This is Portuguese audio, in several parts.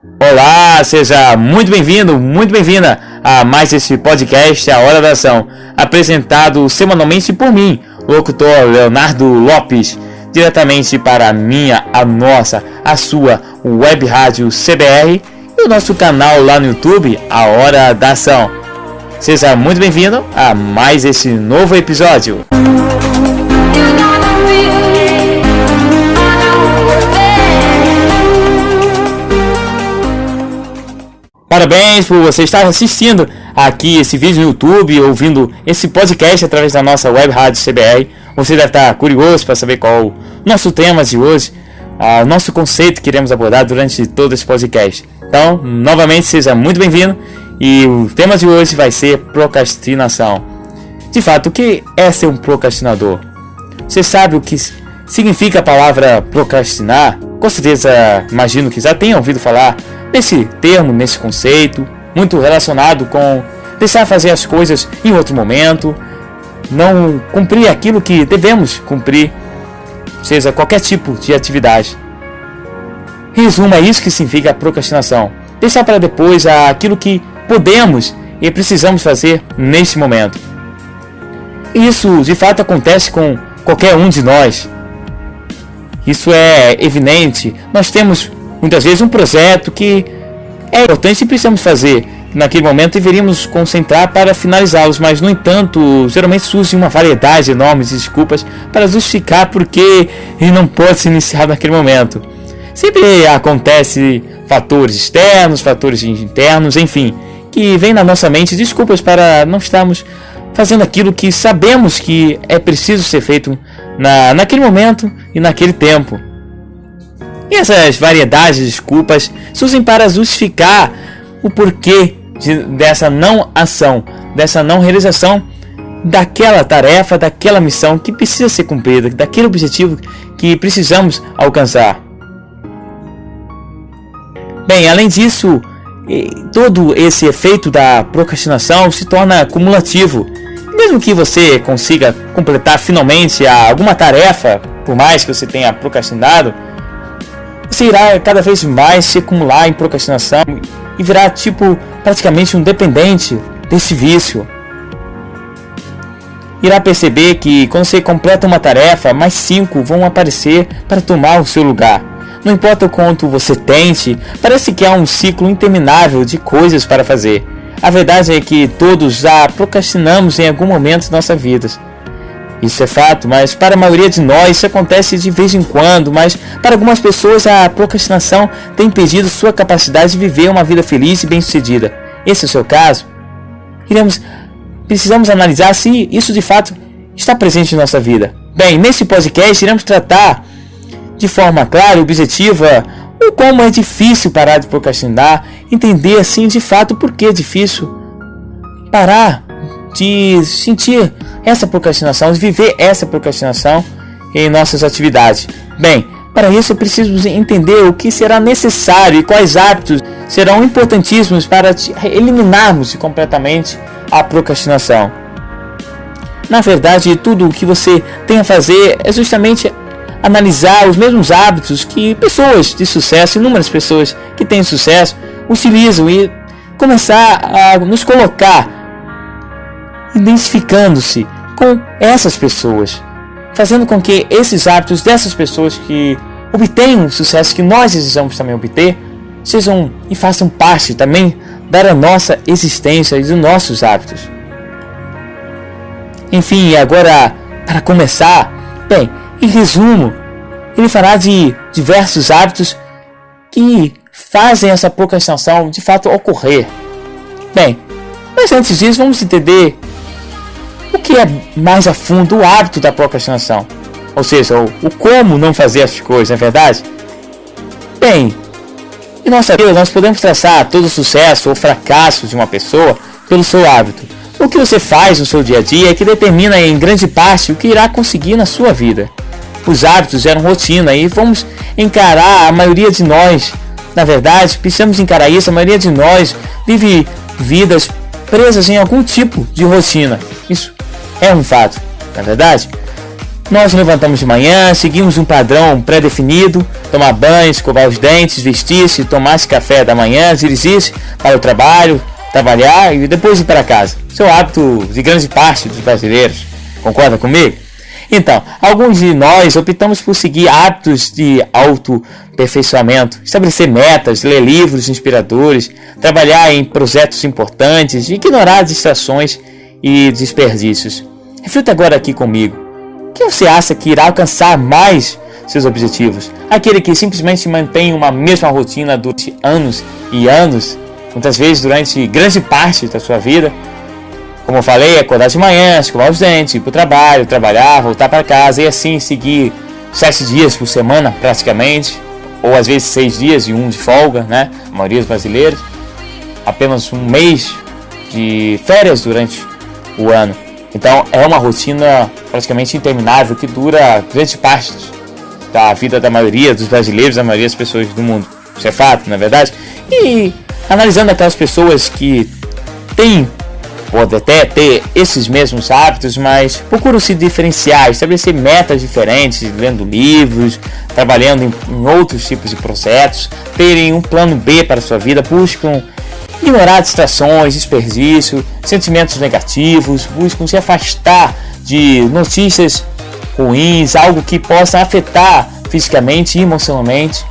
Olá, seja muito bem-vindo, muito bem-vinda a mais esse podcast, A Hora da Ação, apresentado semanalmente por mim, locutor Leonardo Lopes, diretamente para a sua web rádio CBR e o nosso canal lá no YouTube, A Hora da Ação. Seja muito bem-vindo a mais esse novo episódio. Parabéns por você estar assistindo aqui esse vídeo no YouTube, ouvindo esse podcast através da nossa web rádio CBR. Você deve estar curioso para saber qual é o nosso tema de hoje, o nosso conceito que iremos abordar durante todo esse podcast. Então, novamente, seja muito bem-vindo e o tema de hoje vai ser procrastinação. De fato, o que é ser um procrastinador? Você sabe o que significa a palavra procrastinar? Com certeza, imagino que já tenha ouvido falar nesse termo, nesse conceito, muito relacionado com deixar fazer as coisas em outro momento, não cumprir aquilo que devemos cumprir, seja qualquer tipo de atividade. Resumo, é isso que significa a procrastinação: deixar para depois aquilo que podemos e precisamos fazer neste momento. E isso de fato acontece com qualquer um de nós. Isso é evidente. Nós temos muitas vezes um projeto que é importante e precisamos fazer. Naquele momento deveríamos nos concentrar para finalizá-los, mas no entanto, geralmente surge uma variedade enorme de desculpas para justificar porque ele não pode ser iniciado naquele momento. Sempre acontece fatores externos, fatores internos, enfim, que vem na nossa mente desculpas para não estarmos fazendo aquilo que sabemos que é preciso ser feito naquele momento e naquele tempo. E essas variedades de desculpas surgem para justificar o porquê dessa não ação, dessa não realização daquela tarefa, daquela missão que precisa ser cumprida, daquele objetivo que precisamos alcançar. Bem, além disso, todo esse efeito da procrastinação se torna cumulativo. Mesmo que você consiga completar finalmente alguma tarefa, por mais que você tenha procrastinado, você irá cada vez mais se acumular em procrastinação e virar praticamente um dependente desse vício. Irá perceber que quando você completa uma tarefa, mais 5 vão aparecer para tomar o seu lugar. Não importa o quanto você tente, parece que há um ciclo interminável de coisas para fazer. A verdade é que todos já procrastinamos em algum momento de nossa vida. Isso é fato, mas para a maioria de nós isso acontece de vez em quando, mas para algumas pessoas a procrastinação tem impedido sua capacidade de viver uma vida feliz e bem-sucedida. Esse é o seu caso? Precisamos analisar se isso de fato está presente em nossa vida. Bem, nesse podcast iremos tratar de forma clara e objetiva o como é difícil parar de procrastinar, entender assim de fato por que é difícil parar de sentir essa procrastinação, de viver essa procrastinação em nossas atividades. Bem, para isso precisamos entender o que será necessário e quais hábitos serão importantíssimos para eliminarmos completamente a procrastinação. Na verdade, tudo o que você tem a fazer é justamente analisar os mesmos hábitos que pessoas de sucesso, inúmeras pessoas que têm sucesso, utilizam e começar a nos colocar identificando-se com essas pessoas, fazendo com que esses hábitos dessas pessoas que obtenham o sucesso que nós desejamos também obter, sejam e façam parte também da nossa existência e dos nossos hábitos. Enfim, agora para começar, bem, em resumo, ele fará de diversos hábitos que fazem essa procrastinação de fato ocorrer. Bem, mas antes disso vamos entender o que é mais a fundo o hábito da procrastinação, ou seja, o como não fazer as coisas, não é verdade? Bem, em nossa vida nós podemos traçar todo o sucesso ou fracasso de uma pessoa pelo seu hábito. O que você faz no seu dia a dia é que determina em grande parte o que irá conseguir na sua vida. Os hábitos geram rotina e vamos encarar a maioria de nós. Na verdade, precisamos encarar isso. A maioria de nós vive vidas presas em algum tipo de rotina. Isso é um fato, na verdade. Nós levantamos de manhã, seguimos um padrão pré-definido: tomar banho, escovar os dentes, vestir-se, tomar-se café da manhã, dirigir-se para o trabalho, trabalhar e depois ir para casa. Isso é o hábito de grande parte dos brasileiros. Concorda comigo? Então, alguns de nós optamos por seguir hábitos de autoaperfeiçoamento, estabelecer metas, ler livros inspiradores, trabalhar em projetos importantes e ignorar distrações e desperdícios. Reflita agora aqui comigo. Quem você acha que irá alcançar mais seus objetivos? Aquele que simplesmente mantém uma mesma rotina durante anos e anos, muitas vezes durante grande parte da sua vida? Como eu falei, acordar de manhã, escovar os dentes, ir para o trabalho, trabalhar, voltar para casa e assim seguir 7 dias por semana praticamente, ou às vezes 6 dias e 1 de folga, né? A maioria dos brasileiros. Apenas um mês de férias durante o ano. Então é uma rotina praticamente interminável que dura grande parte da vida da maioria dos brasileiros, da maioria das pessoas do mundo. Isso é fato, não é verdade? E analisando aquelas pessoas que podem até ter esses mesmos hábitos, mas procuram se diferenciar, estabelecer metas diferentes, lendo livros, trabalhando em outros tipos de projetos, terem um plano B para a sua vida, buscam ignorar distrações, desperdício, sentimentos negativos, buscam se afastar de notícias ruins, algo que possa afetar fisicamente e emocionalmente.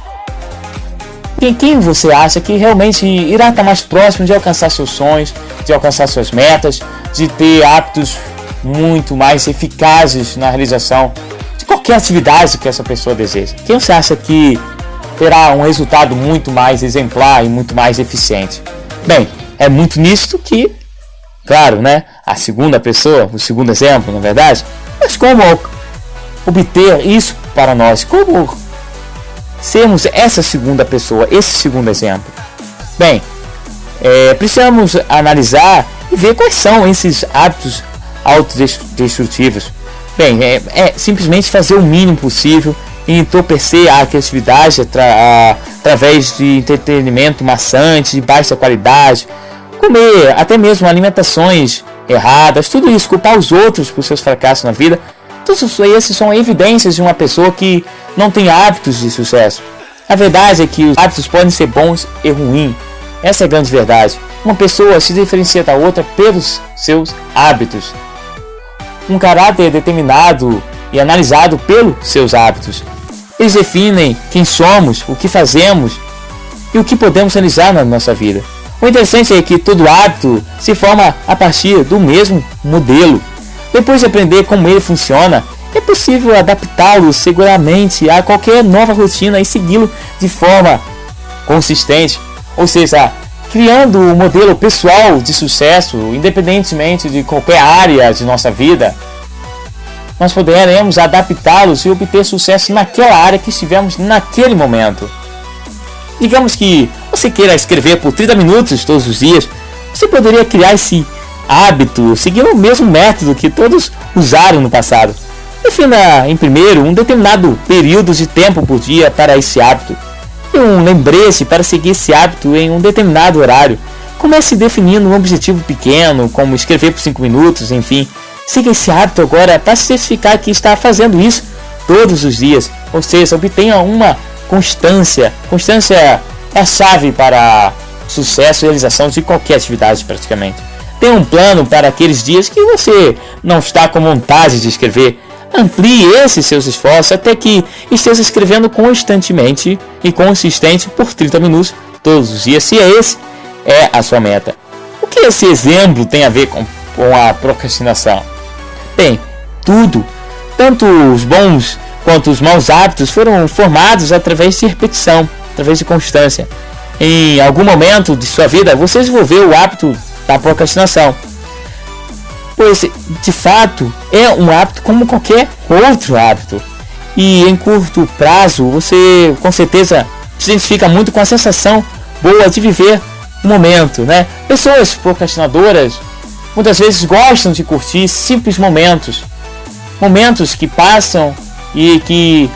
Quem você acha que realmente irá estar mais próximo de alcançar seus sonhos, de alcançar suas metas, de ter hábitos muito mais eficazes na realização de qualquer atividade que essa pessoa deseja? Quem você acha que terá um resultado muito mais exemplar e muito mais eficiente? Bem, é muito nisto que, claro, né, a segunda pessoa, o segundo exemplo, na verdade, mas como obter isso para nós? Como sermos essa segunda pessoa, esse segundo exemplo? Bem, precisamos analisar e ver quais são esses hábitos autodestrutivos. Bem, é simplesmente fazer o mínimo possível e entorpecer a criatividade através de entretenimento maçante, de baixa qualidade, comer até mesmo alimentações erradas, tudo isso, culpar os outros por seus fracassos na vida. Todos esses são evidências de uma pessoa que não tem hábitos de sucesso. A verdade é que os hábitos podem ser bons e ruins. Essa é a grande verdade. Uma pessoa se diferencia da outra pelos seus hábitos. Um caráter determinado e analisado pelos seus hábitos. Eles definem quem somos, o que fazemos e o que podemos realizar na nossa vida. O interessante é que todo hábito se forma a partir do mesmo modelo. Depois de aprender como ele funciona, é possível adaptá-lo seguramente a qualquer nova rotina e segui-lo de forma consistente. Ou seja, criando um modelo pessoal de sucesso, independentemente de qualquer área de nossa vida, nós poderemos adaptá-los e obter sucesso naquela área que estivermos naquele momento. Digamos que você queira escrever por 30 minutos todos os dias, você poderia criar esse hábito seguindo o mesmo método que todos usaram no passado. Defina em primeiro um determinado período de tempo por dia para esse hábito e um lembrete para seguir esse hábito em um determinado horário. Comece definindo um objetivo pequeno, como escrever por 5 minutos, enfim. Siga esse hábito agora para certificar que está fazendo isso todos os dias. Ou seja, obtenha uma constância. Constância é a chave para sucesso e realização de qualquer atividade praticamente. Tenha um plano para aqueles dias que você não está com vontade de escrever. Amplie esses seus esforços até que esteja escrevendo constantemente e consistente por 30 minutos todos os dias, se esse é a sua meta. O que esse exemplo tem a ver com a procrastinação? Bem, tudo. Tanto os bons quanto os maus hábitos foram formados através de repetição, através de constância. Em algum momento de sua vida você desenvolveu o hábito da procrastinação, pois de fato é um hábito como qualquer outro hábito, e em curto prazo você com certeza se identifica muito com a sensação boa de viver o momento, né? Pessoas procrastinadoras muitas vezes gostam de curtir simples momentos que passam e que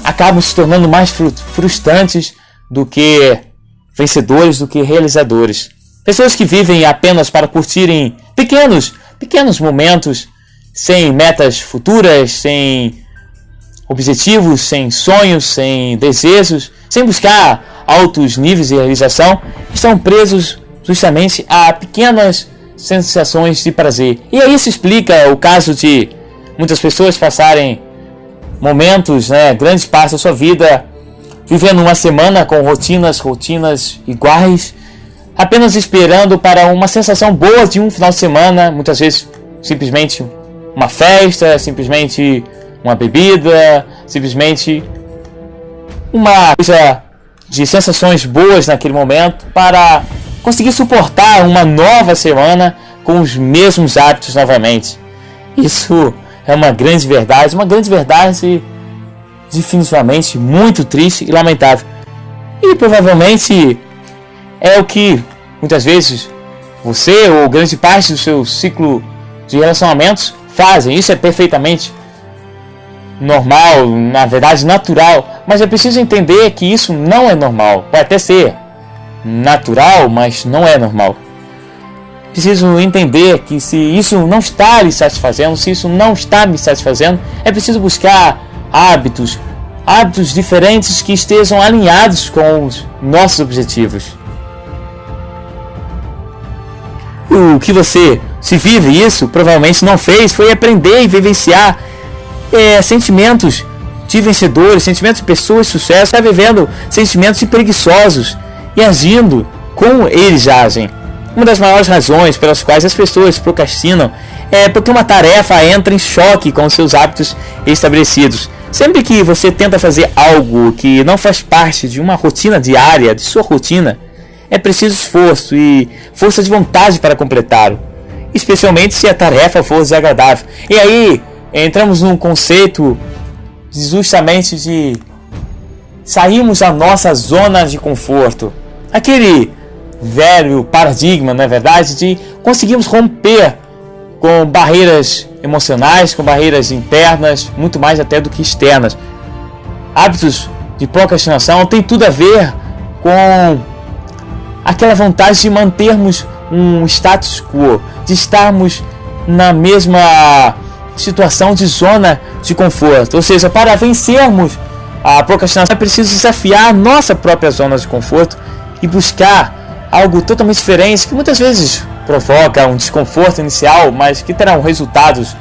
acabam se tornando mais frustrantes do que vencedores, do que realizadores. Pessoas que vivem apenas para curtirem pequenos momentos, sem metas futuras, sem objetivos, sem sonhos, sem desejos, sem buscar altos níveis de realização, estão presos justamente a pequenas sensações de prazer. E aí isso explica o caso de muitas pessoas passarem momentos, grandes partes da sua vida vivendo uma semana com rotinas iguais, apenas esperando para uma sensação boa de um final de semana, muitas vezes simplesmente uma festa, simplesmente uma bebida, simplesmente uma coisa de sensações boas naquele momento, para conseguir suportar uma nova semana com os mesmos hábitos novamente. Isso é uma grande verdade definitivamente muito triste e lamentável. E provavelmente é o que muitas vezes você ou grande parte do seu ciclo de relacionamentos fazem. Isso é perfeitamente normal, na verdade natural, mas é preciso entender que isso não é normal. Pode até ser natural, mas não é normal. Preciso entender que se isso não está lhe satisfazendo, se isso não está me satisfazendo, é preciso buscar hábitos diferentes que estejam alinhados com os nossos objetivos. O que você, se vive isso, provavelmente não fez, foi aprender e vivenciar sentimentos de vencedores, sentimentos de pessoas de sucesso, está vivendo sentimentos de preguiçosos e agindo como eles agem. Uma das maiores razões pelas quais as pessoas procrastinam é porque uma tarefa entra em choque com os seus hábitos estabelecidos. Sempre que você tenta fazer algo que não faz parte de uma rotina diária, de sua rotina, é preciso esforço e força de vontade para completá-lo, especialmente se a tarefa for desagradável. E aí entramos num conceito justamente de sairmos da nossa zona de conforto, aquele velho paradigma, na verdade, de conseguirmos romper com barreiras emocionais, com barreiras internas, muito mais até do que externas. Hábitos de procrastinação tem tudo a ver com aquela vontade de mantermos um status quo, de estarmos na mesma situação de zona de conforto. Ou seja, para vencermos a procrastinação é preciso desafiar a nossa própria zona de conforto e buscar algo totalmente diferente, que muitas vezes provoca um desconforto inicial, mas que terá resultados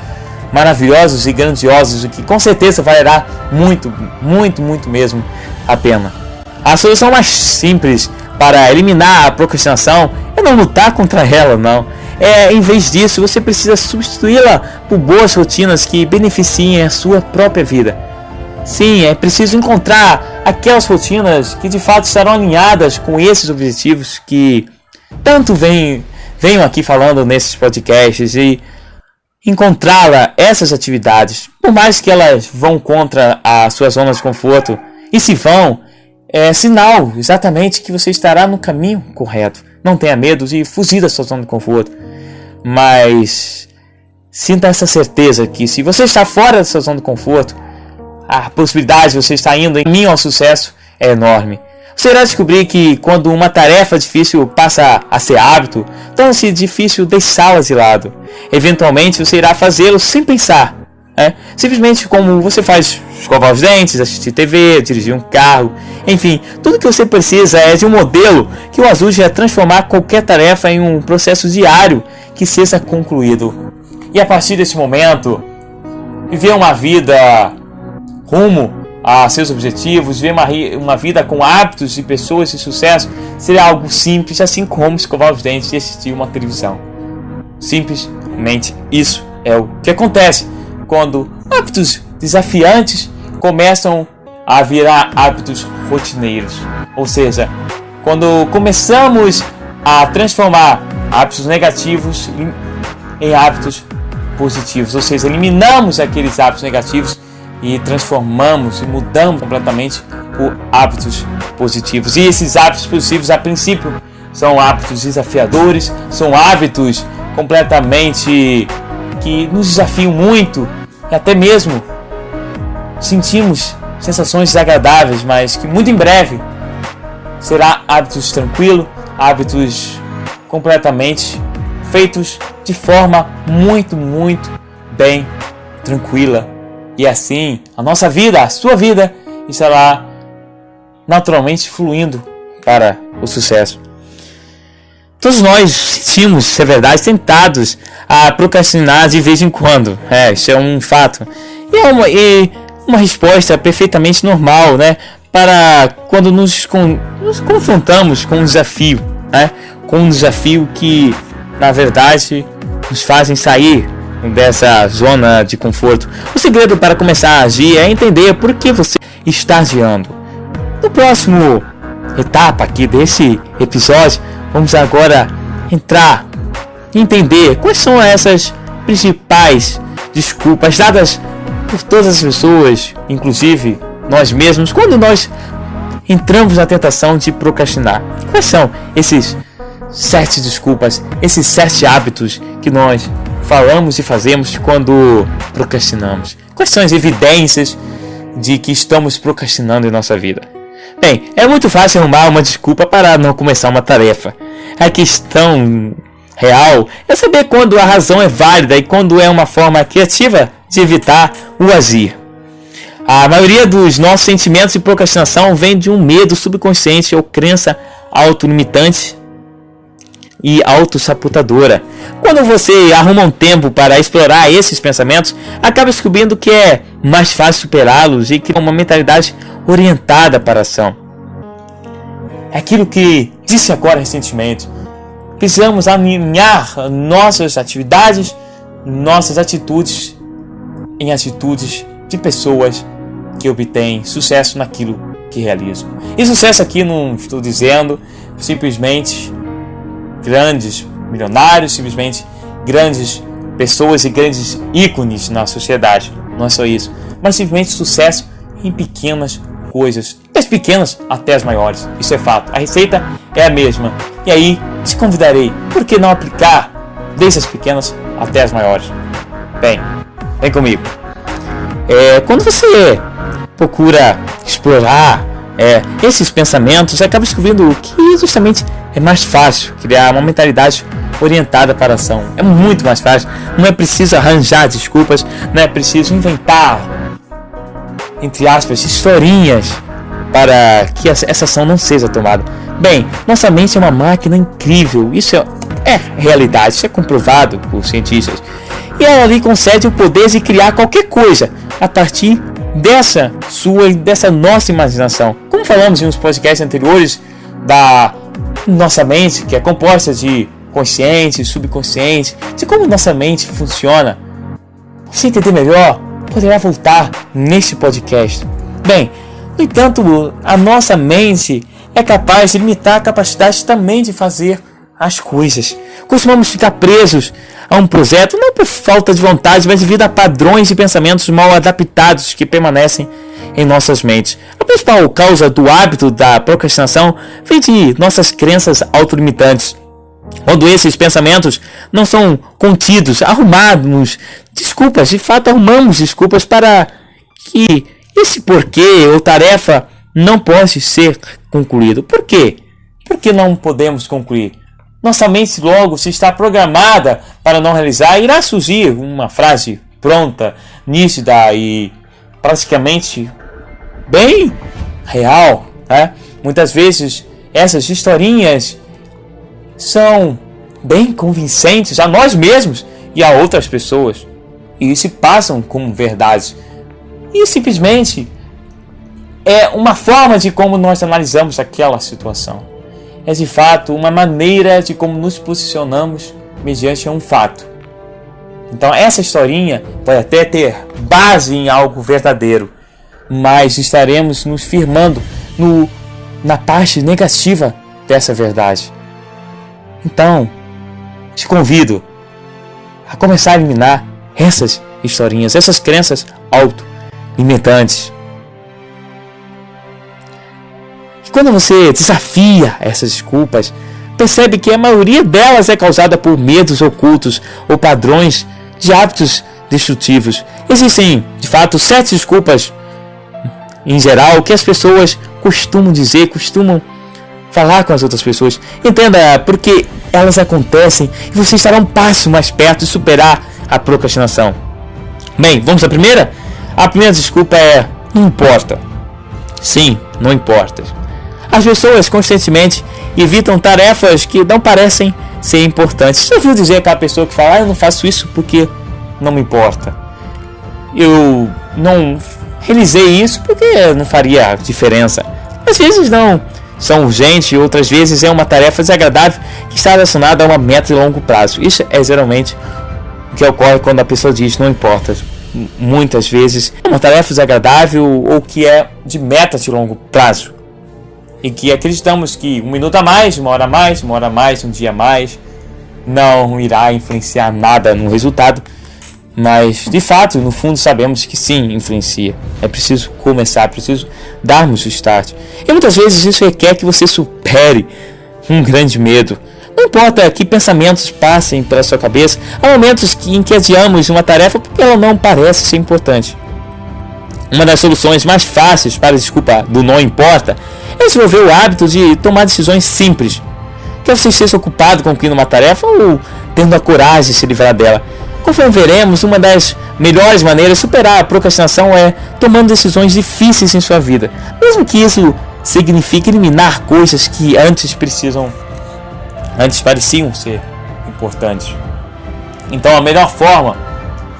maravilhosos e grandiosos, o que com certeza valerá muito mesmo a pena. A solução mais simples para eliminar a procrastinação é não lutar contra ela, não. Em vez disso, você precisa substituí-la por boas rotinas que beneficiem a sua própria vida. Sim, é preciso encontrar aquelas rotinas que de fato estarão alinhadas com esses objetivos que tanto venho aqui falando nesses podcasts, e encontrá-la, essas atividades, por mais que elas vão contra a sua zona de conforto, e se vão, é sinal exatamente que você estará no caminho correto. Não tenha medo de fugir da sua zona de conforto, mas sinta essa certeza que se você está fora da sua zona de conforto, a possibilidade de você estar indo em caminho ao sucesso é enorme. Você irá descobrir que quando uma tarefa difícil passa a ser hábito, torna-se difícil deixá-la de lado. Eventualmente você irá fazê-lo sem pensar, simplesmente como você faz: escovar os dentes, assistir TV, dirigir um carro, enfim, tudo que você precisa é de um modelo que o ajude a transformar qualquer tarefa em um processo diário que seja concluído. E a partir desse momento, viver uma vida rumo a seus objetivos, viver uma vida com hábitos de pessoas de sucesso, seria algo simples, assim como escovar os dentes e assistir uma televisão. Simplesmente isso é o que acontece quando hábitos desafiantes começam a virar hábitos rotineiros. Ou seja, quando começamos a transformar hábitos negativos em hábitos positivos, ou seja, eliminamos aqueles hábitos negativos e transformamos e mudamos completamente por hábitos positivos. E esses hábitos positivos, a princípio, são hábitos desafiadores, são hábitos completamente que nos desafiam muito, e até mesmo sentimos sensações desagradáveis, mas que muito em breve será hábitos tranquilos, hábitos completamente feitos de forma muito bem tranquila E assim, a nossa vida, a sua vida, estará naturalmente fluindo para o sucesso. Todos nós sentimos, se é verdade, tentados a procrastinar de vez em quando. Isso é um fato. E uma resposta perfeitamente normal, né? Para quando nos confrontamos com um desafio, né? Com um desafio que, na verdade, nos fazem sair dessa zona de conforto. O segredo para começar a agir é entender por que você está adiando. No próximo etapa aqui desse episódio, vamos agora entrar e entender quais são essas principais desculpas dadas por todas as pessoas, inclusive nós mesmos, quando nós entramos na tentação de procrastinar. Quais são esses 7 desculpas, esses 7 hábitos que nós falamos e fazemos quando procrastinamos? Quais são as evidências de que estamos procrastinando em nossa vida? Bem, é muito fácil arrumar uma desculpa para não começar uma tarefa. A questão real é saber quando a razão é válida e quando é uma forma criativa de evitar o agir. A maioria dos nossos sentimentos de procrastinação vem de um medo subconsciente ou crença autolimitante e autossabotadora. Quando você arruma um tempo para explorar esses pensamentos, acaba descobrindo que é mais fácil superá-los e criar uma mentalidade orientada para a ação. É aquilo que disse agora recentemente. Precisamos alinhar nossas atividades, nossas atitudes em atitudes de pessoas que obtêm sucesso naquilo que realizam. E sucesso aqui não estou dizendo simplesmente grandes milionários, simplesmente grandes pessoas e grandes ícones na sociedade. Não é só isso, mas simplesmente sucesso em pequenas coisas, das pequenas até as maiores. Isso é fato. A receita é a mesma. E aí te convidarei, por que não aplicar desde as pequenas até as maiores? Bem, vem comigo. Quando você procura explorar esses pensamentos, acaba descobrindo que justamente é mais fácil criar uma mentalidade orientada para a ação. É muito mais fácil. Não é preciso arranjar desculpas, não é preciso inventar, entre aspas, historinhas para que essa ação não seja tomada. Bem, nossa mente é uma máquina incrível. Isso é realidade, isso é comprovado por cientistas. E ela lhe concede o poder de criar qualquer coisa a partir dessa nossa imaginação. Como falamos em uns podcasts anteriores da nossa mente, que é composta de consciente, subconsciente, de como nossa mente funciona. Para você entender melhor, poderá voltar neste podcast. Bem, no entanto, a nossa mente é capaz de limitar a capacidade também de fazer as coisas. Costumamos ficar presos a um projeto não por falta de vontade, mas devido a padrões de pensamentos mal adaptados que permanecem em nossas mentes. A principal causa do hábito da procrastinação vem de nossas crenças autolimitantes. Quando esses pensamentos não são contidos, arrumamos desculpas, de fato arrumamos desculpas para que esse porquê ou tarefa não possa ser concluído. Por quê? Por que não podemos concluir? Nossa mente logo, se está programada para não realizar, irá surgir uma frase pronta, nítida e praticamente bem real, né? Muitas vezes essas historinhas são bem convincentes a nós mesmos e a outras pessoas e se passam como verdade. E simplesmente é uma forma de como nós analisamos aquela situação. É de fato uma maneira de como nos posicionamos mediante um fato. Então essa historinha pode até ter base em algo verdadeiro, mas estaremos nos firmando na parte negativa dessa verdade. Então, te convido a começar a eliminar essas historinhas, essas crenças auto-limitantes. E quando você desafia essas desculpas, percebe que a maioria delas é causada por medos ocultos ou padrões de hábitos destrutivos. Existem, de fato, 7 desculpas, em geral, que as pessoas costumam dizer, costumam falar com as outras pessoas. Entenda porque elas acontecem e você estará um passo mais perto de superar a procrastinação. Bem, vamos à primeira? A primeira desculpa é: não importa. Sim, não importa. As pessoas constantemente evitam tarefas que não parecem ser importantes. Você ouviu dizer aquela pessoa que fala: eu não faço isso porque não me importa. Eu não realizei isso porque não faria diferença. Às vezes não são urgentes, outras vezes é uma tarefa desagradável que está relacionada a uma meta de longo prazo. Isso é geralmente o que ocorre quando a pessoa diz não importa. Muitas vezes é uma tarefa desagradável ou que é de meta de longo prazo, e que acreditamos que 1 minuto a mais, 1 hora a mais, 1 hora a mais, 1 dia a mais não irá influenciar nada no resultado. Mas, de fato, no fundo sabemos que sim, influencia. É preciso começar, é preciso darmos o start. E muitas vezes isso requer que você supere um grande medo. Não importa que pensamentos passem pela sua cabeça, há momentos em que adiamos uma tarefa porque ela não parece ser importante. Uma das soluções mais fáceis para a desculpa do não importa é desenvolver o hábito de tomar decisões simples. Quer você esteja ocupado concluindo uma tarefa ou tendo a coragem de se livrar dela. Conforme veremos, uma das melhores maneiras de superar a procrastinação é tomando decisões difíceis em sua vida, mesmo que isso signifique eliminar coisas que antes pareciam ser importantes. Então, a melhor forma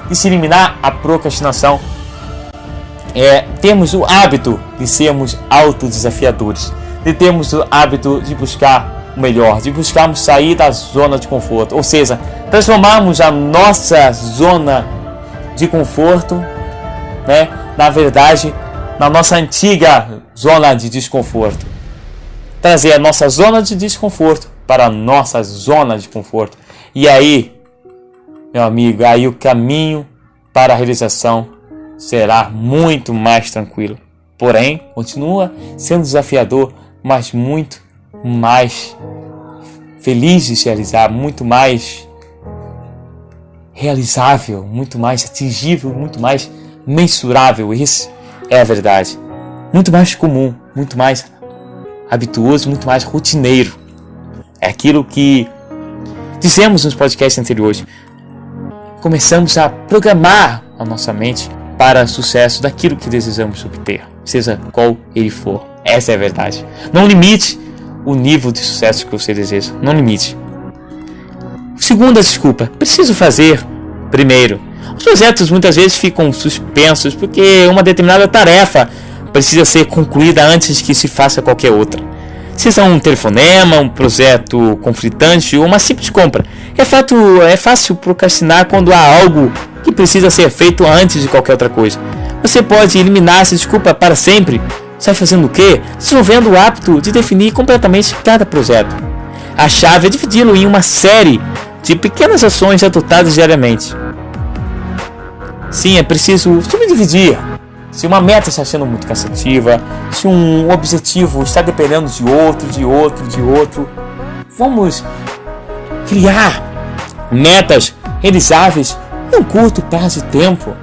de se eliminar a procrastinação é termos o hábito de sermos autodesafiadores, de termos o hábito de buscar o melhor, de buscarmos sair da zona de conforto, ou seja, transformarmos a nossa zona de conforto, na verdade, na nossa antiga zona de desconforto. Trazer a nossa zona de desconforto para a nossa zona de conforto. E aí, meu amigo, aí o caminho para a realização será muito mais tranquilo. Porém, continua sendo desafiador, mas muito mais feliz de se realizar, muito mais realizável, muito mais atingível, muito mais mensurável. Isso é a verdade. Muito mais comum, muito mais habituoso, muito mais rotineiro. É aquilo que dizemos nos podcasts anteriores. Começamos a programar a nossa mente para o sucesso daquilo que desejamos obter, seja qual ele for. Essa é a verdade. Não limite o nível de sucesso que você deseja. Não limite. Segunda desculpa: preciso fazer primeiro. Os projetos muitas vezes ficam suspensos porque uma determinada tarefa precisa ser concluída antes que se faça qualquer outra. Seja um telefonema, um projeto conflitante ou uma simples compra. É fácil procrastinar quando há algo que precisa ser feito antes de qualquer outra coisa. Você pode eliminar essa desculpa para sempre. Sai fazendo o quê? Desenvolvendo o hábito de definir completamente cada projeto. A chave é dividi-lo em uma série de pequenas ações adotadas diariamente. Sim, é preciso subdividir. Se uma meta está sendo muito cansativa, se um objetivo está dependendo de outro, vamos criar metas realizáveis em um curto prazo de tempo.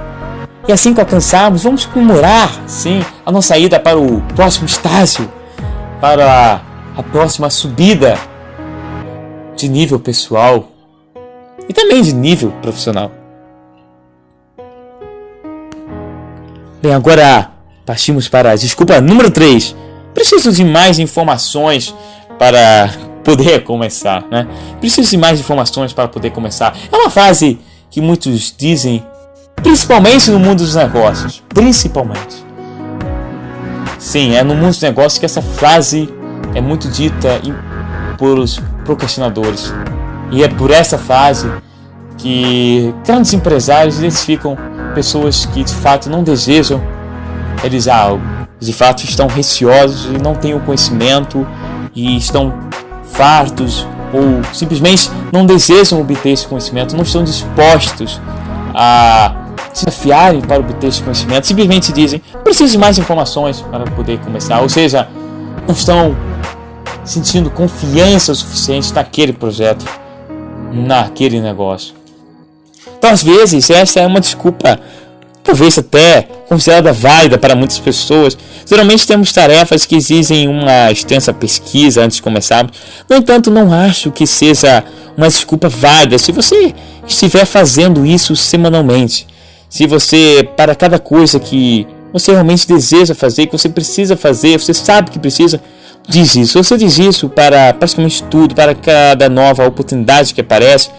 E assim que alcançarmos, vamos comemorar, sim, a nossa ida para o próximo estágio, para a próxima subida de nível pessoal e também de nível profissional. Bem, agora partimos para a desculpa número 3. Preciso de mais informações para poder começar, Preciso de mais informações para poder começar. É uma frase que muitos dizem, principalmente no mundo dos negócios. Principalmente. Sim, é no mundo dos negócios que essa frase é muito dita por os procrastinadores. E é por essa frase que grandes empresários identificam pessoas que de fato não desejam realizar algo. De fato estão receosos e não têm o conhecimento e estão fartos ou simplesmente não desejam obter esse conhecimento, não estão dispostos a se desafiarem para obter esse conhecimento, simplesmente dizem: preciso de mais informações para poder começar, ou seja, não estão sentindo confiança suficiente naquele projeto, naquele negócio. Então, às vezes, essa é uma desculpa, talvez até considerada válida para muitas pessoas. Geralmente temos tarefas que exigem uma extensa pesquisa antes de começarmos. No entanto, não acho que seja uma desculpa válida se você estiver fazendo isso semanalmente. Se você, para cada coisa que você realmente deseja fazer, que você precisa fazer, você sabe que precisa, diz isso. Se você diz isso para praticamente tudo, para cada nova oportunidade que aparece,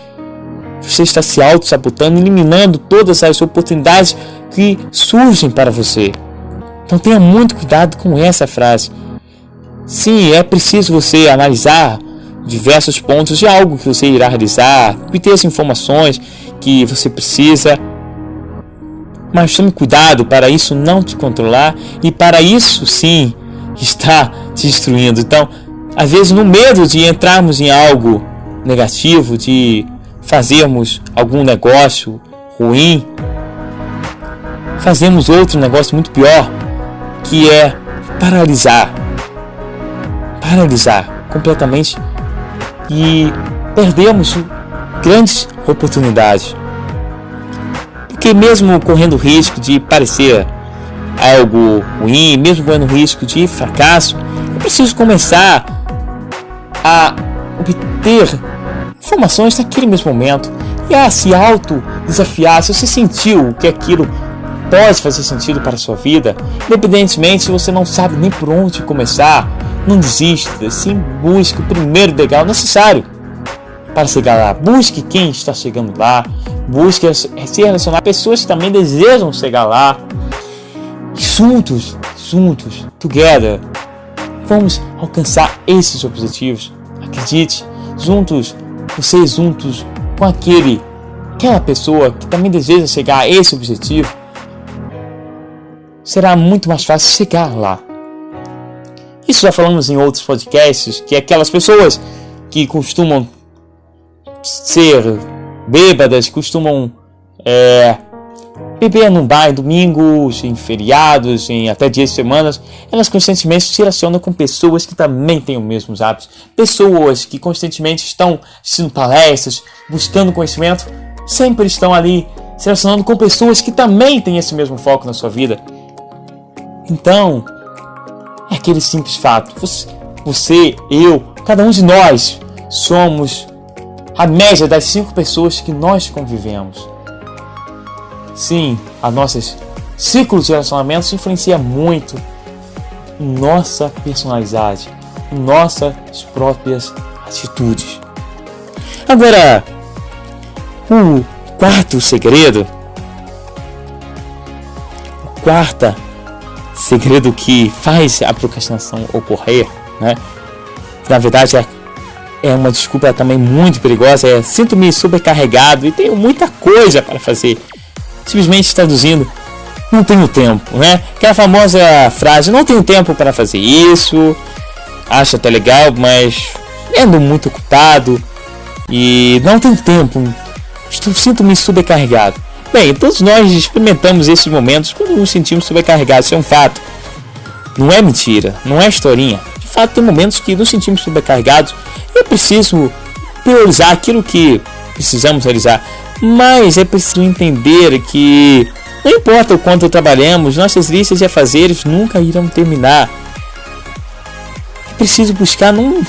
você está se auto-sabotando, eliminando todas as oportunidades que surgem para você. Então tenha muito cuidado com essa frase. Sim, é preciso você analisar diversos pontos de algo que você irá realizar, obter as informações que você precisa, mas tome cuidado para isso não te controlar e para isso sim está te destruindo. Então, às vezes no medo de entrarmos em algo negativo, de fazermos algum negócio ruim, fazemos outro negócio muito pior, que é paralisar completamente e perdemos grandes oportunidades. Porque mesmo correndo o risco de parecer algo ruim, mesmo correndo o risco de fracasso, é preciso começar a obter informações naquele mesmo momento e a se auto-desafiar. Se você sentiu que aquilo pode fazer sentido para a sua vida, independentemente se você não sabe nem por onde começar, não desista, sim, busque o primeiro degrau necessário para chegar lá. Busque quem está chegando lá, busque se relacionar a pessoas que também desejam chegar lá. Juntos, together, vamos alcançar esses objetivos. Acredite, vocês juntos com aquela pessoa que também deseja chegar a esse objetivo, será muito mais fácil chegar lá. Isso já falamos em outros podcasts, que aquelas pessoas que costumam ser bêbadas, costumam beber num bar em domingos, em feriados, em até dias de semanas, elas constantemente se relacionam com pessoas que também têm os mesmos hábitos. Pessoas que constantemente estão assistindo palestras, buscando conhecimento, sempre estão ali se relacionando com pessoas que também têm esse mesmo foco na sua vida. Então, é aquele simples fato. Você, eu, cada um de nós somos a média das 5 pessoas que nós convivemos. Sim, a nossos ciclos de relacionamentos influencia muito em nossa personalidade, em nossas próprias atitudes. Agora, o quarto segredo, segredo que faz a procrastinação ocorrer, né? Na verdade é uma desculpa também muito perigosa, sinto-me sobrecarregado e tenho muita coisa para fazer. Simplesmente traduzindo, não tenho tempo, né? Aquela famosa frase, não tenho tempo para fazer isso, acho até legal, mas ando muito ocupado e não tenho tempo, sinto-me sobrecarregado. Bem, todos nós experimentamos esses momentos quando nos sentimos sobrecarregados, isso é um fato. Não é mentira, não é historinha. De fato, tem momentos que nos sentimos sobrecarregados e é preciso priorizar aquilo que precisamos realizar. Mas é preciso entender que não importa o quanto trabalhamos, nossas listas de afazeres nunca irão terminar. É preciso buscar não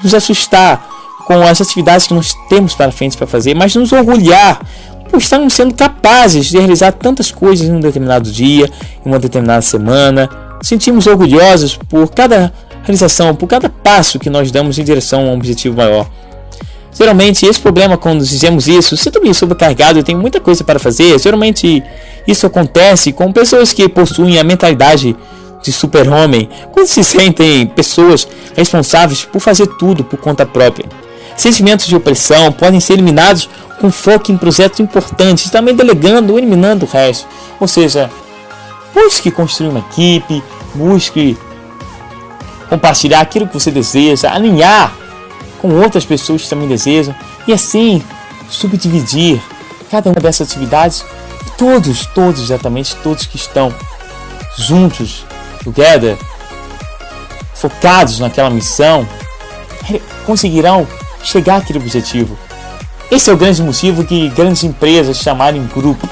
nos assustar com as atividades que nós temos para frente para fazer, mas nos orgulhar por estarmos sendo capazes de realizar tantas coisas em um determinado dia, em uma determinada semana. Sentimos orgulhosos por cada realização, por cada passo que nós damos em direção a um objetivo maior. Geralmente, esse problema, quando dizemos isso, sinto-me sobrecarregado e tenho muita coisa para fazer, geralmente isso acontece com pessoas que possuem a mentalidade de super-homem, quando se sentem pessoas responsáveis por fazer tudo por conta própria. Sentimentos de opressão podem ser eliminados com foco em projetos importantes, também delegando ou eliminando o resto. Ou seja, busque construir uma equipe, busque compartilhar aquilo que você deseja, alinhar com outras pessoas que também desejam e assim subdividir cada uma dessas atividades e todos que estão juntos, together, focados naquela missão, conseguirão chegar àquele objetivo. Esse é o grande motivo que grandes empresas chamarem grupo.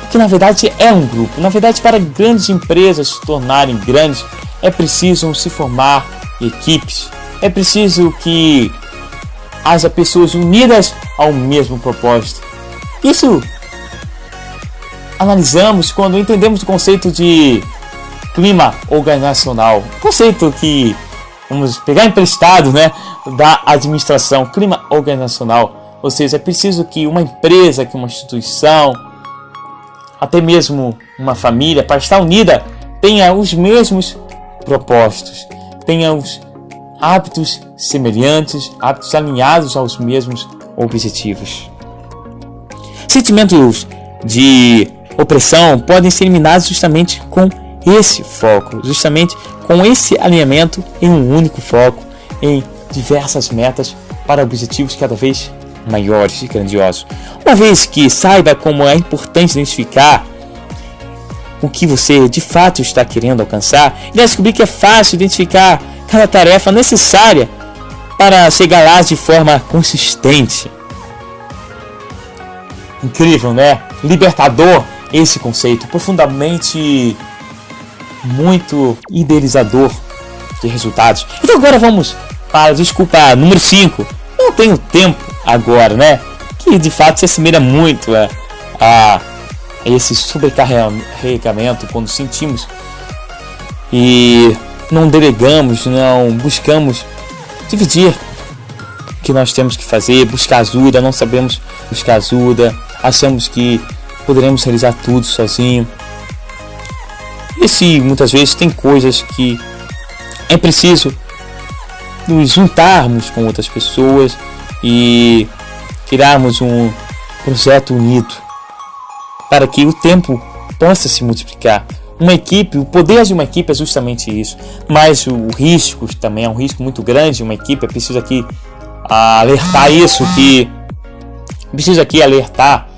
Porque na verdade é um grupo. Na verdade, para grandes empresas se tornarem grandes, é preciso se formar equipes. É preciso que haja pessoas unidas ao mesmo propósito. Isso analisamos, quando entendemos o conceito de clima organizacional, conceito que vamos pegar emprestado, né, da administração, clima organizacional, ou seja, é preciso que uma empresa, que uma instituição, até mesmo uma família, para estar unida, tenha os mesmos propósitos, tenha os hábitos semelhantes, hábitos alinhados aos mesmos objetivos. Sentimentos de opressão podem ser eliminados justamente com esse foco, justamente com esse alinhamento em um único foco, em diversas metas para objetivos cada vez maiores e grandiosos. Uma vez que saiba como é importante identificar o que você de fato está querendo alcançar, e descobrir que é fácil identificar cada tarefa necessária para chegar lá de forma consistente. Incrível, né? Libertador esse conceito, profundamente muito idealizador de resultados. Então agora vamos para a desculpa número 5. Não tenho tempo agora, né? Que de fato se assemelha muito a esse sobrecarregamento quando sentimos e não delegamos, não buscamos dividir o que nós temos que fazer, buscar ajuda, não sabemos buscar ajuda, achamos que poderemos realizar tudo sozinho. E se muitas vezes tem coisas que é preciso nos juntarmos com outras pessoas e criarmos um projeto unido para que o tempo possa se multiplicar. Uma equipe, o poder de uma equipe é justamente isso, mas o risco também é um risco muito grande de uma equipe. É preciso aqui alertar isso, que preciso aqui alertar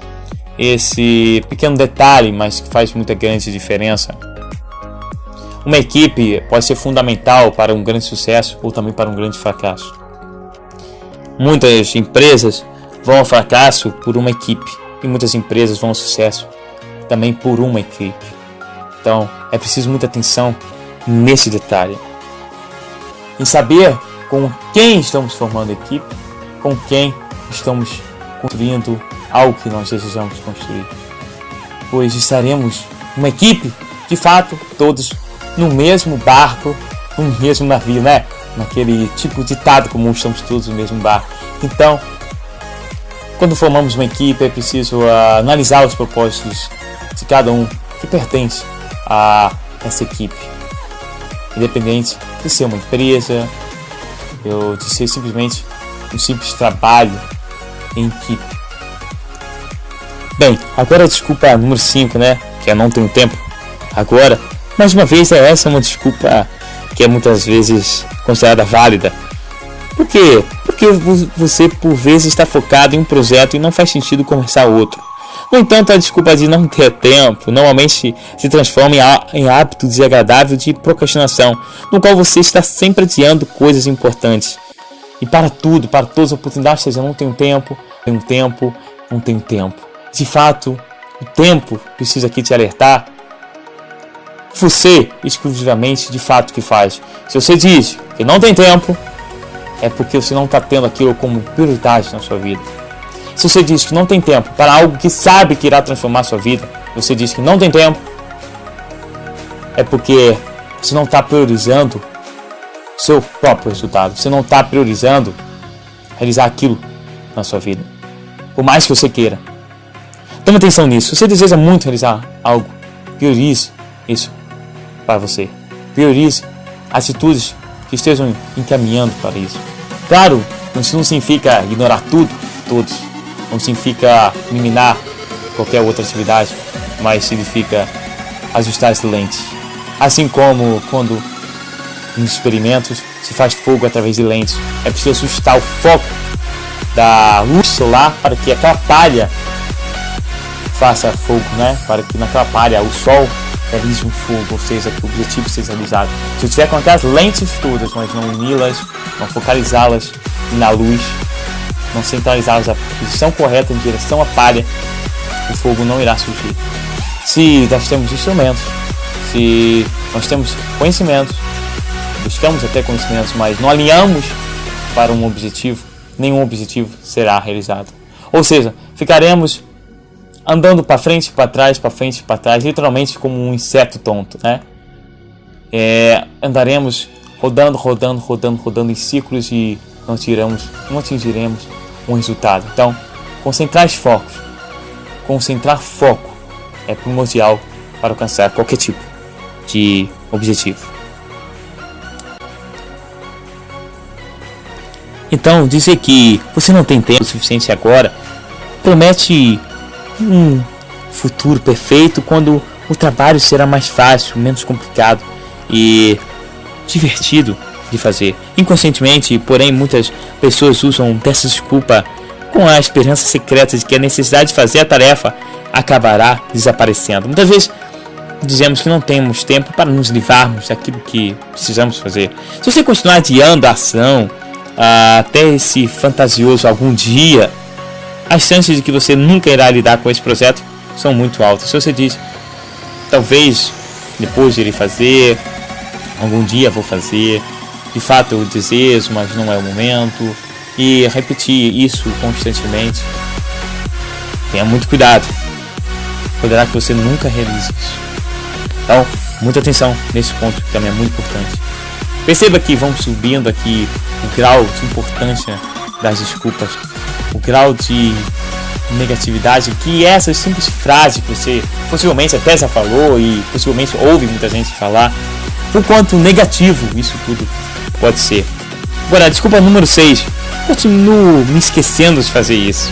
esse pequeno detalhe, mas que faz muita grande diferença. Uma equipe pode ser fundamental para um grande sucesso ou também para um grande fracasso. Muitas empresas vão ao fracasso por uma equipe e muitas empresas vão ao sucesso também por uma equipe. Então é preciso muita atenção nesse detalhe, em saber com quem estamos formando equipe, com quem estamos construindo algo que nós desejamos construir, pois estaremos uma equipe, de fato, todos no mesmo barco, no mesmo navio, né? Naquele tipo de ditado comum, estamos todos no mesmo barco. Então, quando formamos uma equipe, é preciso analisar os propósitos de cada um que pertence a essa equipe, independente de ser uma empresa ou de ser simplesmente um simples trabalho em equipe. Bem, agora a desculpa número 5, né? Que é não tenho tempo agora. Mais uma vez, essa é uma desculpa que é muitas vezes considerada válida. Por quê? Porque você por vezes está focado em um projeto e não faz sentido começar outro. No entanto, a desculpa de não ter tempo normalmente se transforma em hábito desagradável de procrastinação, no qual você está sempre adiando coisas importantes. E para tudo, para todas as oportunidades, seja, não tenho tempo, não tenho tempo. De fato, o tempo precisa aqui te alertar. Você, exclusivamente, de fato, que faz. Se você diz que não tem tempo, é porque você não está tendo aquilo como prioridade na sua vida. Se você diz que não tem tempo para algo que sabe que irá transformar a sua vida, você diz que não tem tempo, é porque você não está priorizando o seu próprio resultado. Você não está priorizando realizar aquilo na sua vida, por mais que você queira. Tome atenção nisso. Se você deseja muito realizar algo, priorize isso para você. Priorize atitudes que estejam encaminhando para isso. Claro, isso não significa ignorar tudo, todos. Não significa eliminar qualquer outra atividade, mas significa ajustar as lentes. Assim como quando nos experimentos se faz fogo através de lentes, é preciso ajustar o foco da luz solar para que aquela palha faça fogo, né? Para que naquela palha o sol realize um fogo, ou seja, que o objetivo seja realizado. Se eu tiver com aquelas lentes todas, mas não uni-las, não focalizá-las na luz, não centralizá-las na posição correta em direção à palha, o fogo não irá surgir. Se nós temos instrumentos, se nós temos conhecimentos, buscamos até conhecimentos, mas não alinhamos para um objetivo, nenhum objetivo será realizado. Ou seja, ficaremos andando para frente, para trás, literalmente como um inseto tonto, né? Andaremos rodando em ciclos e não atingiremos um resultado. Então, concentrar foco é primordial para alcançar qualquer tipo de objetivo. Então, dizer que você não tem tempo suficiente agora promete um futuro perfeito quando o trabalho será mais fácil, menos complicado e divertido de fazer. Inconscientemente, porém, muitas pessoas usam dessa desculpa com a esperança secreta de que a necessidade de fazer a tarefa acabará desaparecendo. Muitas vezes dizemos que não temos tempo para nos livrarmos daquilo que precisamos fazer. Se você continuar adiando a ação até esse fantasioso algum dia, as chances de que você nunca irá lidar com esse projeto são muito altas. Se você diz, talvez depois irei fazer, algum dia vou fazer, de fato eu desejo, mas não é o momento, e repetir isso constantemente, tenha muito cuidado, poderá que você nunca realize isso. Então, muita atenção nesse ponto, que também é muito importante. Perceba que vão subindo aqui o grau de importância das desculpas, o grau de negatividade que essas simples frases que você possivelmente até já falou e possivelmente ouve muita gente falar, o quanto negativo isso tudo pode ser. Agora, desculpa número 6, continuo me esquecendo de fazer isso.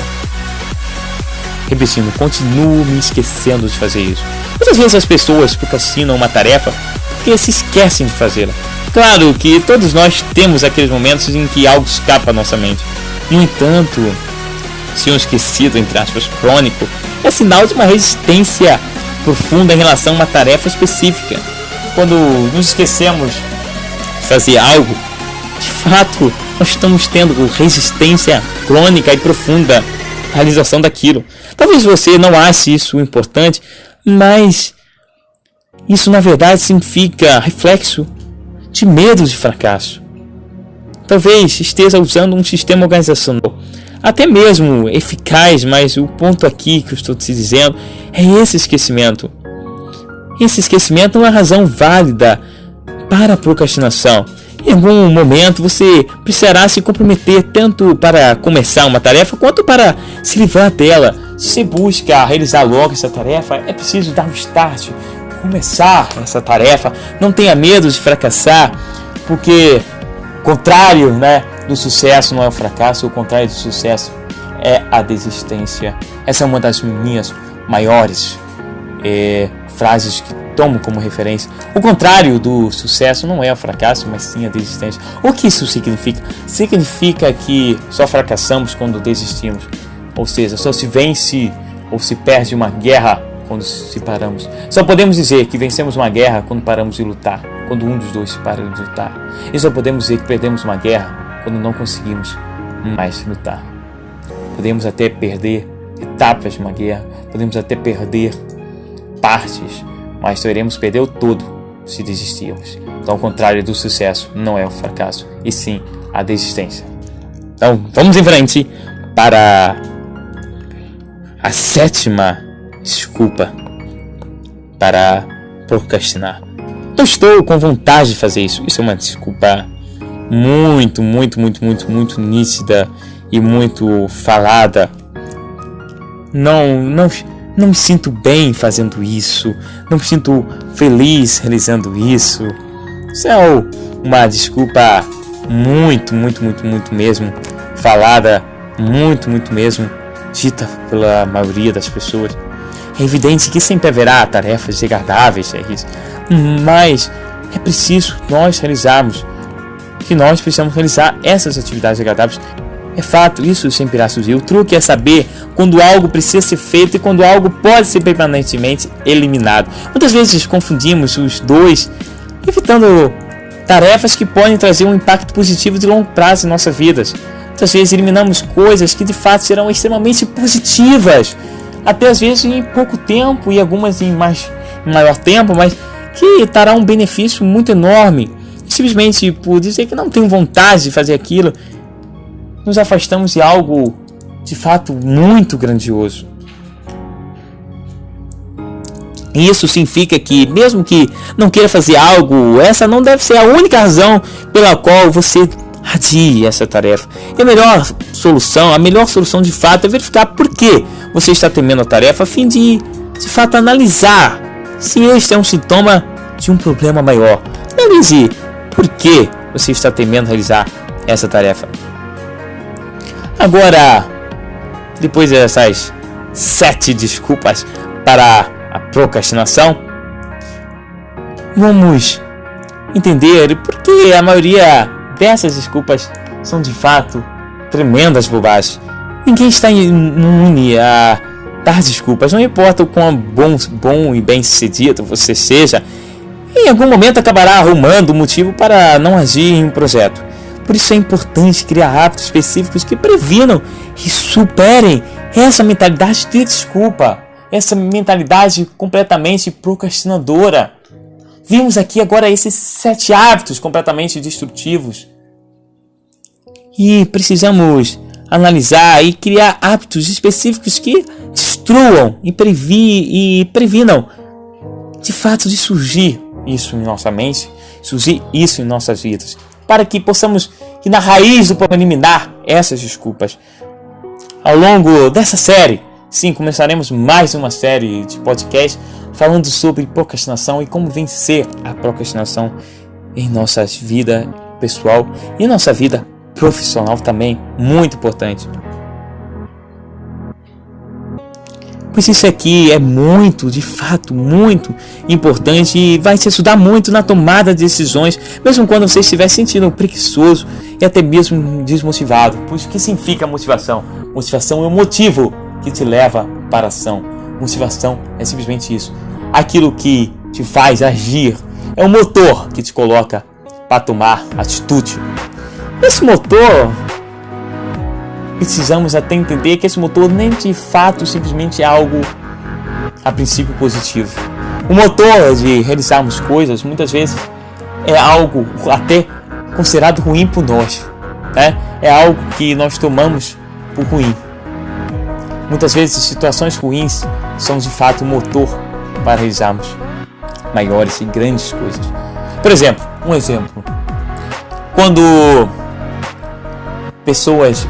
Repetindo, continuo me esquecendo de fazer isso. Muitas vezes as pessoas procrastinam uma tarefa porque se esquecem de fazê-la. Claro que todos nós temos aqueles momentos em que algo escapa à nossa mente. No entanto, ser um esquecido, entre aspas, crônico, é sinal de uma resistência profunda em relação a uma tarefa específica. Quando nos esquecemos de fazer algo, de fato, nós estamos tendo resistência crônica e profunda à realização daquilo. Talvez você não ache isso importante, mas isso na verdade significa reflexo de medo de fracasso. Talvez esteja usando um sistema organizacional até mesmo eficaz, mas o ponto aqui que eu estou te dizendo é esse esquecimento. Esse esquecimento é uma razão válida para a procrastinação. Em algum momento você precisará se comprometer tanto para começar uma tarefa quanto para se livrar dela. Se você busca realizar logo essa tarefa, é preciso dar um start, começar essa tarefa. Não tenha medo de fracassar, porque o contrário, do sucesso não é o fracasso, o contrário do sucesso é a desistência. Essa é uma das minhas maiores frases que tomo como referência. O contrário do sucesso não é o fracasso, mas sim a desistência. O que isso significa? Significa que só fracassamos quando desistimos. Ou seja, só se vence ou se perde uma guerra quando se paramos. Só podemos dizer que vencemos uma guerra quando paramos de lutar, quando um dos dois para de lutar. E só podemos dizer que perdemos uma guerra quando não conseguimos mais lutar. Podemos até perder etapas de uma guerra, podemos até perder partes, mas só iremos perder o todo se desistirmos. Então, ao contrário do sucesso, não é o fracasso, e sim a desistência. Então, vamos em frente para a 7ª desculpa para procrastinar. Não estou com vontade de fazer isso. Isso é uma desculpa muito nítida e muito falada. Não me sinto bem fazendo isso, não me sinto feliz realizando isso. Isso é uma desculpa muito mesmo falada, muito mesmo dita pela maioria das pessoas. É evidente que sempre haverá tarefas desagradáveis, mas é preciso nós realizarmos, que nós precisamos realizar essas atividades agradáveis. É fato, isso sempre irá surgir. O truque é saber quando algo precisa ser feito e quando algo pode ser permanentemente eliminado. Muitas vezes confundimos os dois, evitando tarefas que podem trazer um impacto positivo de longo prazo em nossas vidas. Muitas vezes eliminamos coisas que de fato serão extremamente positivas, até às vezes em pouco tempo e algumas em maior tempo, mas que trará um benefício muito enorme. E simplesmente por dizer que não tenho vontade de fazer aquilo, nos afastamos de algo de fato muito grandioso. Isso significa que, mesmo que não queira fazer algo, essa não deve ser a única razão pela qual você adie essa tarefa. E a melhor solução de fato é verificar por que você está temendo a tarefa, a fim de fato analisar se este é um sintoma de um problema maior. Analise por que você está temendo realizar essa tarefa. Agora, depois dessas 7 desculpas para a procrastinação, vamos entender por que a maioria dessas desculpas são de fato tremendas bobagens. Ninguém está imune a dar desculpas, não importa o quão bom e bem sucedido você seja, em algum momento acabará arrumando um motivo para não agir em um projeto. Por isso é importante criar hábitos específicos que previnam e superem essa mentalidade de desculpa, essa mentalidade completamente procrastinadora. Vimos aqui agora esses 7 hábitos completamente destrutivos. E precisamos analisar e criar hábitos específicos que destruam e previnam de fato de surgir isso em nossa mente, surgir isso em nossas vidas, para que possamos ir na raiz do problema, eliminar essas desculpas. Ao longo dessa série, sim, começaremos mais uma série de podcasts falando sobre procrastinação e como vencer a procrastinação em nossa vida pessoal e nossa vida profissional também, muito importante. Pois isso aqui é muito, de fato, muito importante e vai te ajudar muito na tomada de decisões, mesmo quando você estiver sentindo preguiçoso e até mesmo desmotivado. Pois o que significa motivação? Motivação é o motivo que te leva para a ação. Motivação é simplesmente isso. Aquilo que te faz agir. É o motor que te coloca para tomar atitude. Esse motor, precisamos até entender que esse motor nem de fato simplesmente é algo a princípio positivo. O motor de realizarmos coisas muitas vezes é algo até considerado ruim por nós, né? É algo que nós tomamos por ruim. Muitas vezes situações ruins são de fato o motor para realizarmos maiores e grandes coisas. Por exemplo, quando pessoas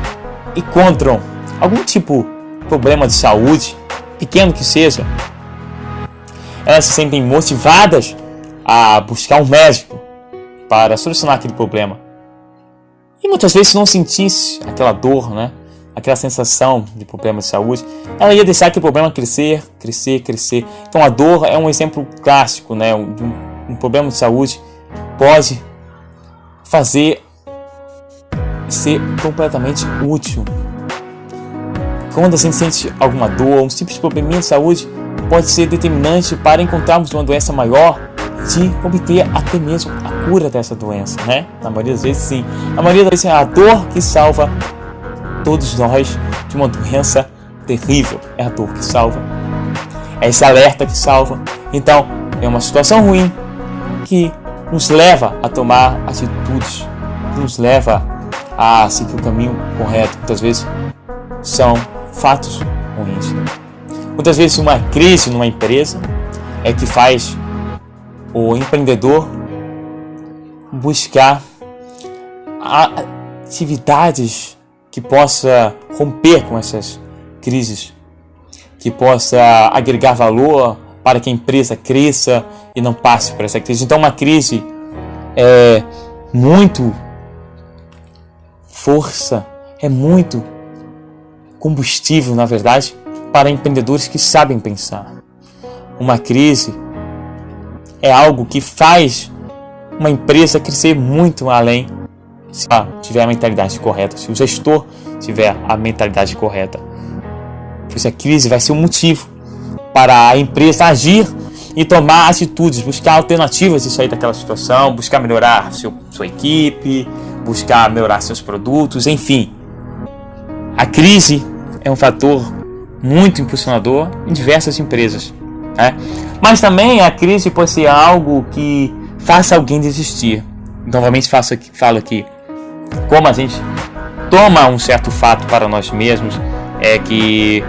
encontram algum tipo de problema de saúde, pequeno que seja, elas se sentem motivadas a buscar um médico para solucionar aquele problema. E muitas vezes, se não sentisse aquela dor, né, aquela sensação de problema de saúde, ela ia deixar aquele problema crescer. Então a dor é um exemplo clássico, né? Um problema de saúde pode fazer ser completamente útil. Quando a gente sente alguma dor, um simples probleminha de saúde pode ser determinante para encontrarmos uma doença maior, de obter até mesmo a cura dessa doença, né? Na maioria das vezes, sim. Na maioria das vezes é a dor que salva todos nós de uma doença terrível. É a dor que salva. É esse alerta que salva. Então, é uma situação ruim que nos leva a tomar atitudes, que nos leva a seguir o caminho correto. Muitas vezes são fatos ruins. Muitas vezes uma crise numa empresa é que faz o empreendedor buscar atividades que possa romper com essas crises, que possa agregar valor para que a empresa cresça e não passe por essa crise. Então uma crise é muito força, é muito combustível, na verdade, para empreendedores que sabem pensar. Uma crise é algo que faz uma empresa crescer muito além se tiver a mentalidade correta, se o gestor tiver a mentalidade correta. Pois a crise vai ser um motivo para a empresa agir e tomar atitudes, buscar alternativas de sair daquela situação, buscar melhorar sua equipe, buscar melhorar seus produtos, enfim. A crise é um fator muito impulsionador em diversas empresas, né? Mas também a crise pode ser algo que faça alguém desistir. Novamente falo aqui, como a gente toma um certo fato para nós mesmos é que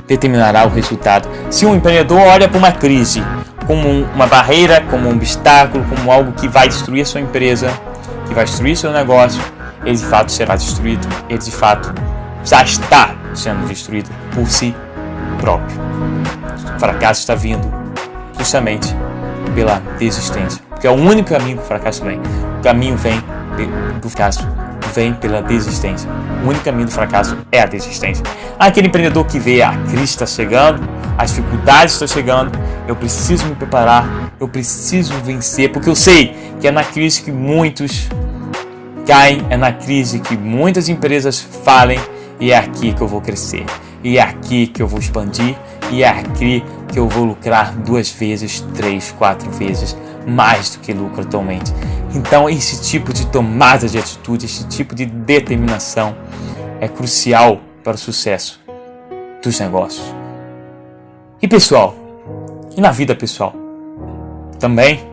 determinará o resultado. Se um empreendedor olha para uma crise como uma barreira, como um obstáculo, como algo que vai destruir a sua empresa, que vai destruir seu negócio, ele de fato será destruído, ele de fato já está sendo destruído por si próprio. O fracasso está vindo justamente pela desistência, porque é o único caminho que o fracasso vem. O caminho do fracasso vem pela desistência. O único caminho do fracasso é a desistência. Aquele empreendedor que vê a crise está chegando, as dificuldades estão chegando, eu preciso me preparar, eu preciso vencer, porque eu sei que é na crise que muitos caem, é na crise que muitas empresas falem, e é aqui que eu vou crescer, e é aqui que eu vou expandir, e é aqui que eu vou lucrar 2 vezes, 3, 4 vezes mais do que lucro atualmente. Então esse tipo de tomada de atitude, esse tipo de determinação é crucial para o sucesso dos negócios. E pessoal, e na vida pessoal também,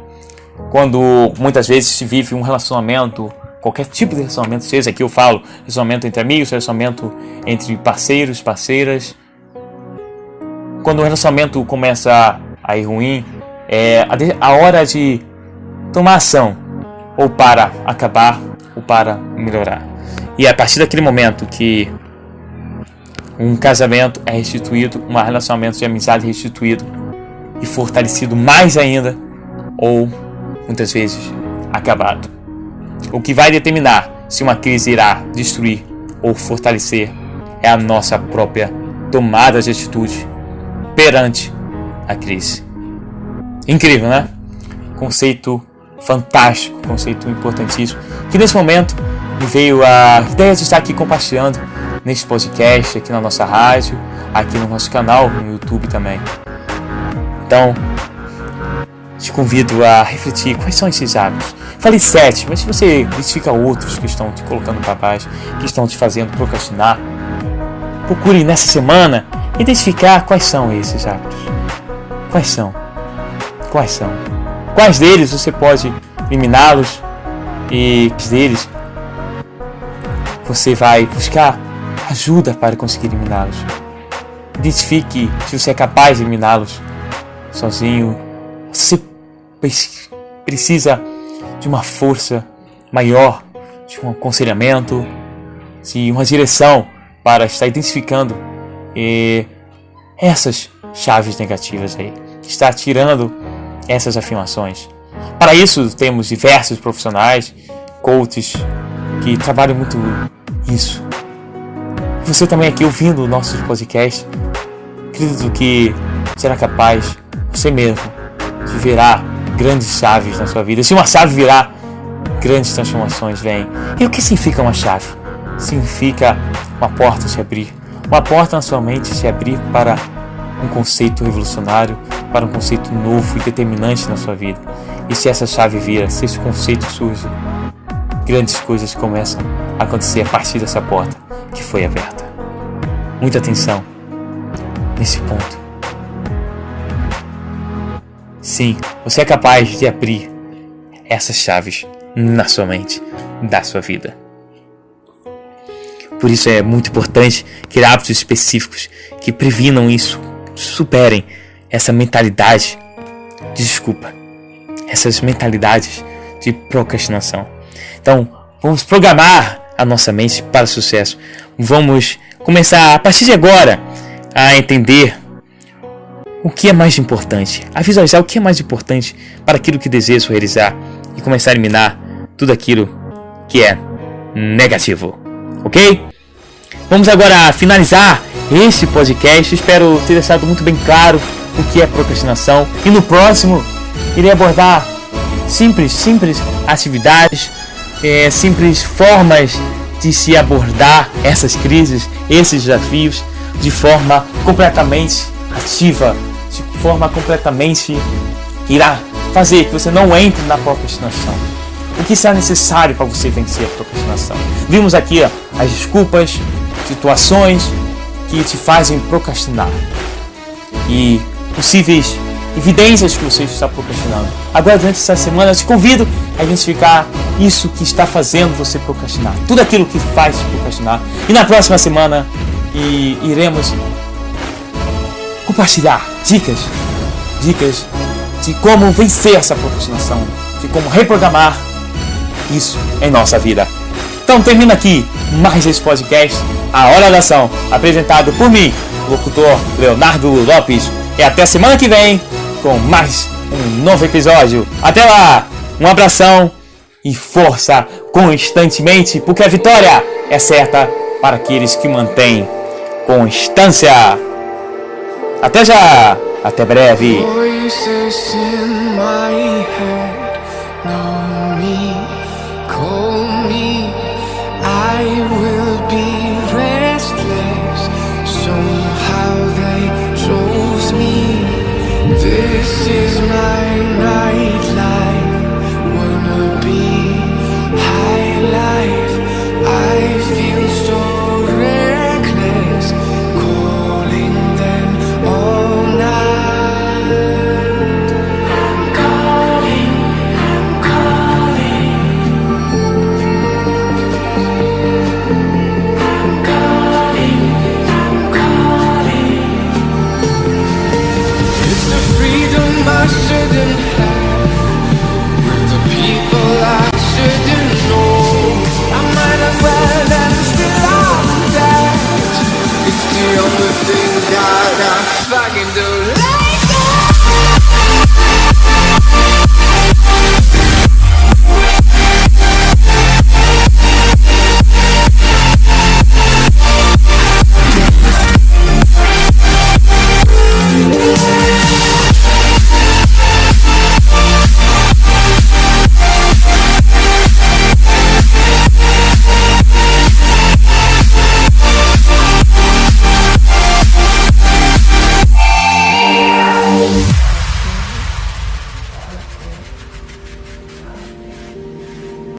quando muitas vezes se vive um relacionamento, qualquer tipo de relacionamento, seja aqui eu falo relacionamento entre amigos, relacionamento entre parceiros, parceiras, quando o relacionamento começa a ir ruim, é a hora de tomar ação, ou para acabar, ou para melhorar. E é a partir daquele momento que um casamento é restituído, um relacionamento de amizade é restituído e fortalecido mais ainda, ou muitas vezes acabado. O que vai determinar se uma crise irá destruir ou fortalecer é a nossa própria tomada de atitude perante a crise. Incrível, né? Conceito fantástico, conceito importantíssimo, que nesse momento me veio a ideia de estar aqui compartilhando nesse podcast, aqui na nossa rádio, aqui no nosso canal, no YouTube também. Então, te convido a refletir quais são esses hábitos. Falei 7, mas se você identifica outros que estão te colocando para baixo, que estão te fazendo procrastinar, procure nessa semana identificar quais são esses hábitos. Quais são? Quais deles você pode eliminá-los e quais deles você vai buscar ajuda para conseguir eliminá-los. Identifique se você é capaz de eliminá-los sozinho. Você precisa de uma força maior, de um aconselhamento, de uma direção para estar identificando essas chaves negativas aí, estar tirando essas afirmações. Para isso temos diversos profissionais, coaches que trabalham muito isso. Você também aqui ouvindo o nosso podcast, acredito que será capaz você mesmo de virar grandes chaves na sua vida. Se uma chave virar, grandes transformações vêm. E o que significa uma chave? Significa uma porta se abrir. Uma porta na sua mente se abrir para um conceito revolucionário, para um conceito novo e determinante na sua vida. E se essa chave vira, se esse conceito surge, grandes coisas começam a acontecer a partir dessa porta que foi aberta. Muita atenção nesse ponto. Sim, você é capaz de abrir essas chaves na sua mente, da sua vida. Por isso é muito importante criar hábitos específicos que previnam isso, superem essa mentalidade de desculpa, essas mentalidades de procrastinação. Então, vamos programar a nossa mente para o sucesso. Vamos começar a partir de agora a entender o que é mais importante, a visualizar o que é mais importante para aquilo que desejo realizar e começar a eliminar tudo aquilo que é negativo, ok? Vamos agora finalizar esse podcast. Espero ter deixado muito bem claro o que é procrastinação, e no próximo irei abordar simples atividades, simples formas de se abordar essas crises, esses desafios de forma completamente ativa, de forma completamente que irá fazer que você não entre na procrastinação. O que será necessário para você vencer a procrastinação? Vimos aqui as desculpas, situações que te fazem procrastinar e possíveis evidências que você está procrastinando. Agora, durante essa semana, eu te convido a identificar isso que está fazendo você procrastinar, tudo aquilo que faz procrastinar. E na próxima semana iremos compartilhar dicas de como vencer essa procrastinação, de como reprogramar isso em nossa vida. Então termina aqui mais esse podcast, A Hora da Ação, apresentado por mim, locutor Leonardo Lopes. E até semana que vem com mais um novo episódio. Até lá, um abração e força constantemente, porque a vitória é certa para aqueles que mantêm constância. Até já, até breve.